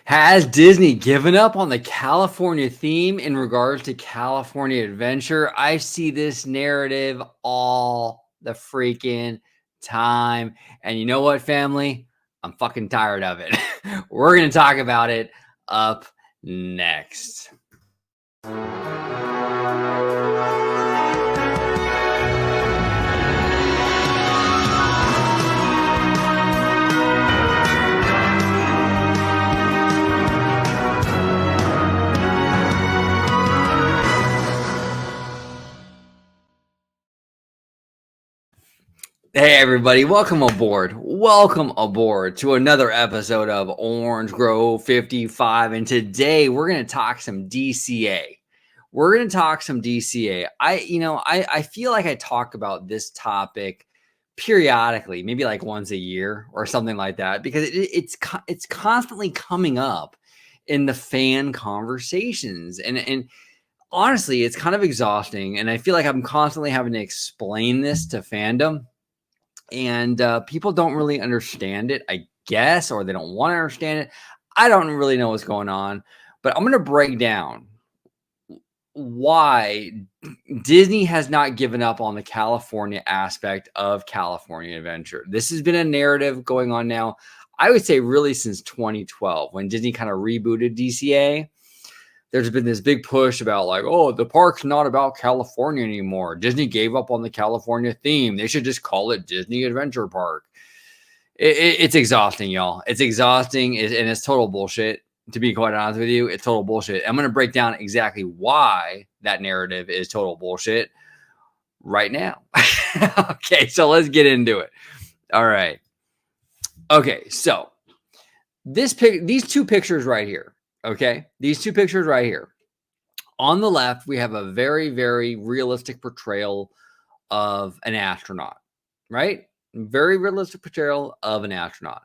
Has Disney given up on the California theme in regards to California Adventure? I see this narrative all the freaking time. And you know what, family? I'm fucking tired of it. We're going to talk about it up next. Hey everybody, welcome aboard. Welcome aboard to another episode of Orange Grove 55. And today we're going to talk some DCA. I feel like I talk about this topic periodically, maybe like once a year or something like that, because it's constantly coming up in the fan conversations. And honestly, it's kind of exhausting. And I feel like I'm constantly having to explain this to fandom. And people don't really understand it, I guess, or they don't want to understand it. I don't really know what's going on, but I'm going to break down why Disney has not given up on the California aspect of California Adventure. This has been a narrative going on now, I would say really since 2012 when Disney kind of rebooted DCA. There's been this big push about like, oh, the park's not about California anymore. Disney gave up on the California theme. They should just call it Disney Adventure Park. It's exhausting, y'all. It's exhausting, and it's total bullshit. To be quite honest with you, it's total bullshit. I'm going to break down exactly why that narrative is total bullshit right now. Okay, so let's get into it. All right. Okay, so these two pictures right here. Okay, these two pictures right here. On the left, we have a very, very realistic portrayal of an astronaut, right? Very realistic portrayal of an astronaut.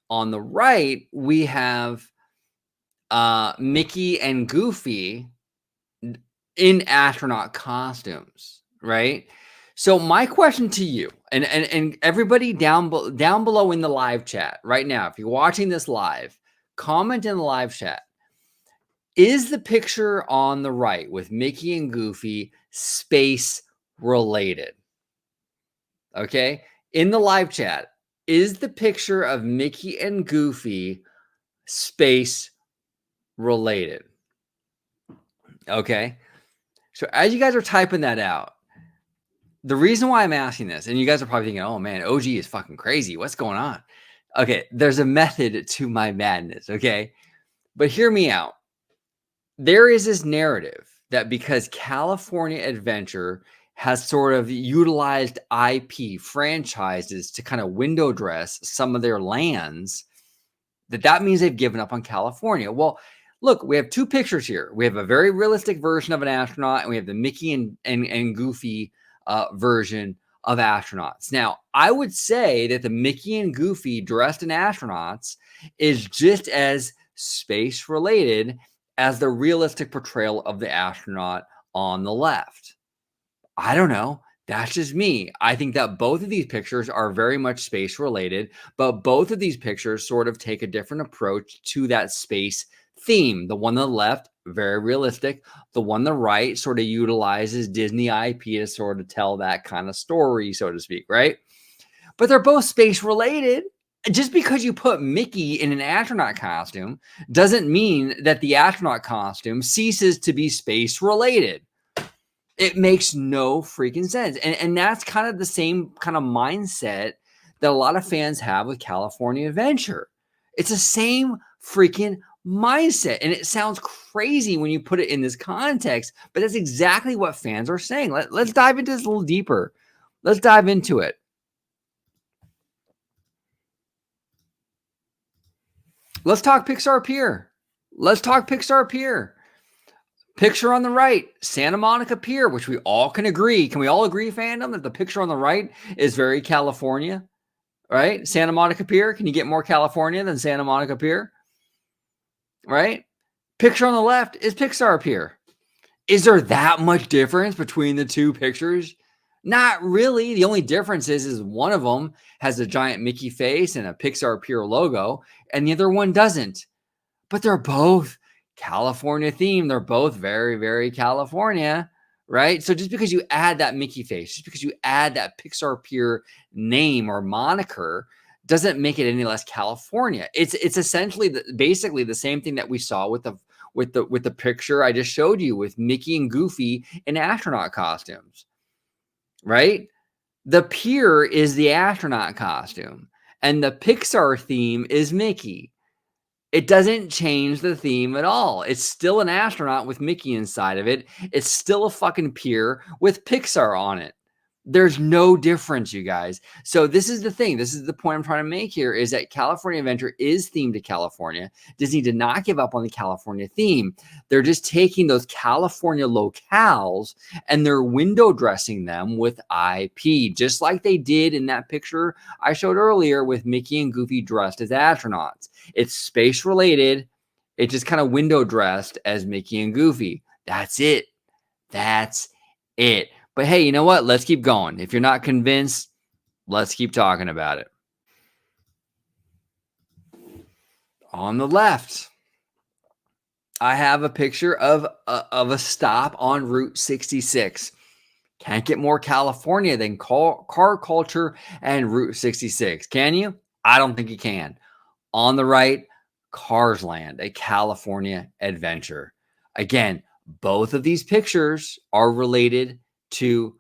On the right, we have Mickey and Goofy in astronaut costumes, right? So my question to you, and everybody down below in the live chat right now, if you're watching this live, comment in the live chat. Is the picture on the right with Mickey and Goofy space related? Okay. In the live chat, is the picture of Mickey and Goofy space related? Okay. So as you guys are typing that out, the reason why I'm asking this, and you guys are probably thinking, oh man, OG is fucking crazy. What's going on? Okay. There's a method to my madness. Okay. But hear me out. There is this narrative that because California Adventure has sort of utilized IP franchises to kind of window dress some of their lands, that means they've given up on California. Well, look, we have two pictures here. We have a very realistic version of an astronaut, and we have the Mickey and Goofy version of astronauts. Now, I would say that the Mickey and Goofy dressed in astronauts is just as space related as the realistic portrayal of the astronaut on the left. I don't know. That's just me. I think that both of these pictures are very much space related, but both of these pictures sort of take a different approach to that space theme. The one on the left, very realistic. The one on the right sort of utilizes Disney IP to sort of tell that kind of story, so to speak, right? But they're both space related. Just because you put Mickey in an astronaut costume doesn't mean that the astronaut costume ceases to be space related. It makes no freaking sense. And that's kind of the same kind of mindset that a lot of fans have with California Adventure. It's the same freaking mindset. And it sounds crazy when you put it in this context, but that's exactly what fans are saying. Let's dive into this a little deeper. Let's dive into it. Let's talk Pixar Pier. Picture on the right, Santa Monica Pier, which we all can agree. Can we all agree, fandom, that the picture on the right is very California, right? Santa Monica Pier. Can you get more California than Santa Monica Pier? Right? Picture on the left is Pixar Pier. Is there that much difference between the two pictures? Not really. The only difference is one of them has a giant Mickey face and a Pixar Pier logo, and the other one doesn't. but they're both California themed. They're both very, very California, right? So just because you add that Mickey face, just because you add that Pixar Pier name or moniker, doesn't make it any less California. It's essentially basically the same thing that we saw with the picture I just showed you with Mickey and Goofy in astronaut costumes, right? The pier is the astronaut costume, and the Pixar theme is Mickey. It doesn't change the theme at all. It's still an astronaut with Mickey inside of it. It's still a fucking pier with Pixar on it. There's no difference, you guys. So this is the thing. This is the point I'm trying to make here is that California Adventure is themed to California. Disney did not give up on the California theme. They're just taking those California locales and they're window dressing them with IP, just like they did in that picture I showed earlier with Mickey and Goofy dressed as astronauts. It's space related. It just kind of window dressed as Mickey and Goofy. That's it. That's it. But hey, you know what? Let's keep going. If you're not convinced, let's keep talking about it. On the left, I have a picture of a stop on Route 66. Can't get more California than car culture and Route 66. Can you? I don't think you can. On the right, Cars Land, a California adventure. Again, both of these pictures are related to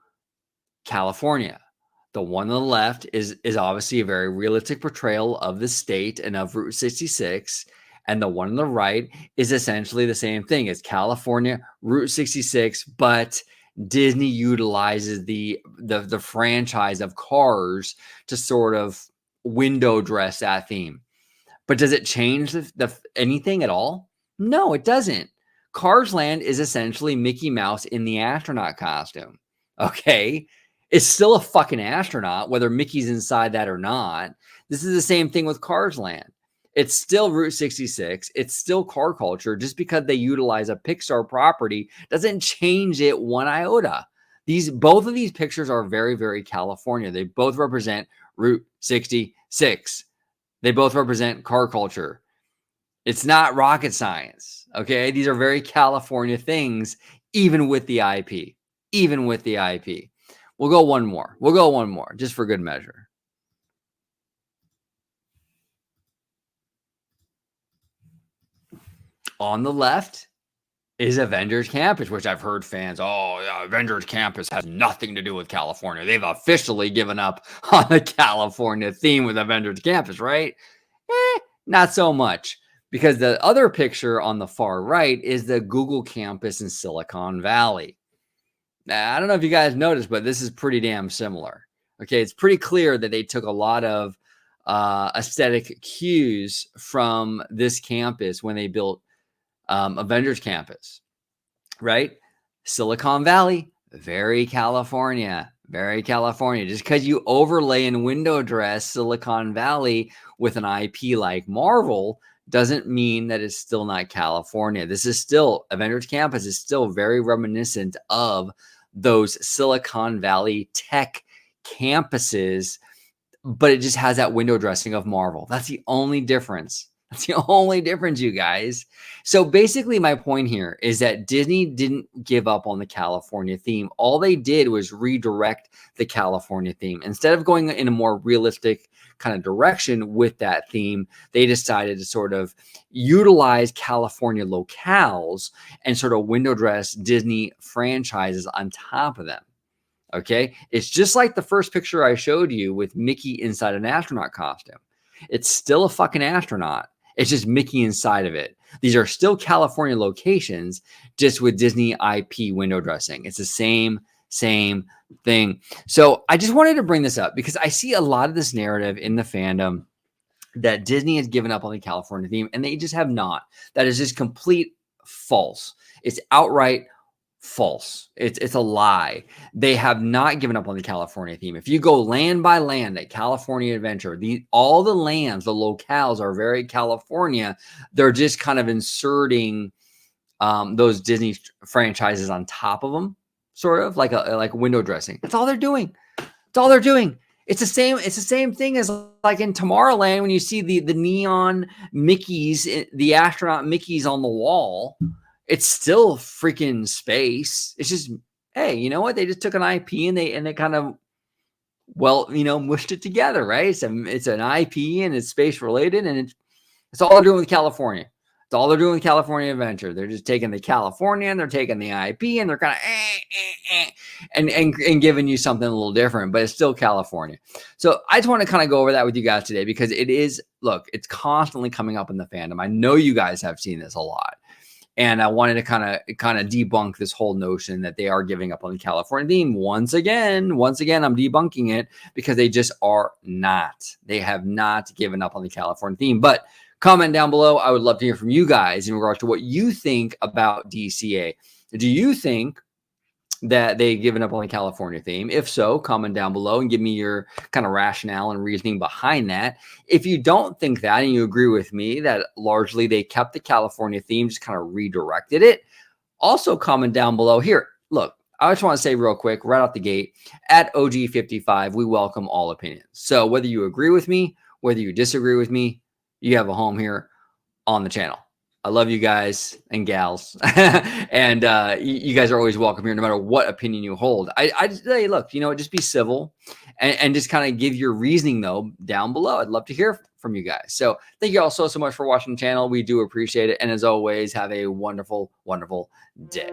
California. The one on the left is obviously a very realistic portrayal of the state and of Route 66. And the one on the right is essentially the same thing. It's California, Route 66, but Disney utilizes the franchise of Cars to sort of window dress that theme. But does it change anything at all? No, it doesn't. Cars Land is essentially Mickey Mouse in the astronaut costume. Okay. It's still a fucking astronaut, whether Mickey's inside that or not. This is the same thing with Cars Land. It's still Route 66. It's still car culture. Just because they utilize a Pixar property doesn't change it one iota. Both of these pictures are very, very California. They both represent Route 66. They both represent car culture. It's not rocket science, okay? These are very California things, even with the IP. Even with the IP. We'll go one more. We'll go one more, just for good measure. On the left is Avengers Campus, which I've heard fans, oh, yeah, Avengers Campus has nothing to do with California. They've officially given up on the California theme with Avengers Campus, right? Not so much, because the other picture on the far right is the Google campus in Silicon Valley. Now, I don't know if you guys noticed, but this is pretty damn similar. Okay, it's pretty clear that they took a lot of aesthetic cues from this campus when they built Avengers Campus, right? Silicon Valley, very California, very California. Just because you overlay and window dress Silicon Valley with an IP like Marvel doesn't mean that it's still not California. This is still, Avengers Campus is still very reminiscent of those Silicon Valley tech campuses, but it just has that window dressing of Marvel. That's the only difference. That's the only difference, you guys. So basically my point here is that Disney didn't give up on the California theme. All they did was redirect the California theme. Instead of going in a more realistic kind of direction with that theme, they decided to sort of utilize California locales and sort of window dress Disney franchises on top of them. Okay. It's just like the first picture I showed you with Mickey inside an astronaut costume. It's still a fucking astronaut. It's just Mickey inside of it. These are still California locations, just with Disney IP window dressing. It's the same thing. So I just wanted to bring this up because I see a lot of this narrative in the fandom that Disney has given up on the California theme, and they just have not. That is just complete false. It's outright false. It's a lie. They have not given up on the California theme. If you go land by land at California Adventure, all the lands, the locales are very California. They're just kind of inserting those Disney franchises on top of them, sort of like window dressing. That's all they're doing. That's all they're doing. It's the same thing as like in Tomorrowland when you see the neon Mickeys, the astronaut Mickeys on the wall. It's still freaking space. It's just, hey, you know what? They just took an IP and they kind of, well, mushed it together, right? It's an IP and it's space related, and it's all they're doing with California. It's all they're doing with California Adventure. They're just taking the California and they're taking the IP and they're kind of and giving you something a little different, but it's still California. So I just want to kind of go over that with you guys today because it is, look, it's constantly coming up in the fandom. I know you guys have seen this a lot. And I wanted to kind of debunk this whole notion that they are giving up on the California theme. Once again, I'm debunking it because they just are not. They have not given up on the California theme. But comment down below. I would love to hear from you guys in regards to what you think about DCA. Do you think that they've given up on the California theme? If so, comment down below and give me your kind of rationale and reasoning behind that. If you don't think that and you agree with me that largely they kept the California theme, just kind of redirected it, also comment down below. Here, look, I just want to say real quick, right out the gate, at OG55, we welcome all opinions. So whether you agree with me, whether you disagree with me, you have a home here on the channel. I love you guys and gals, and you guys are always welcome here, no matter what opinion you hold. I just say, look, just be civil and just kind of give your reasoning though down below. I'd love to hear from you guys. So thank you all so much for watching the channel. We do appreciate it, and as always, have a wonderful, wonderful day.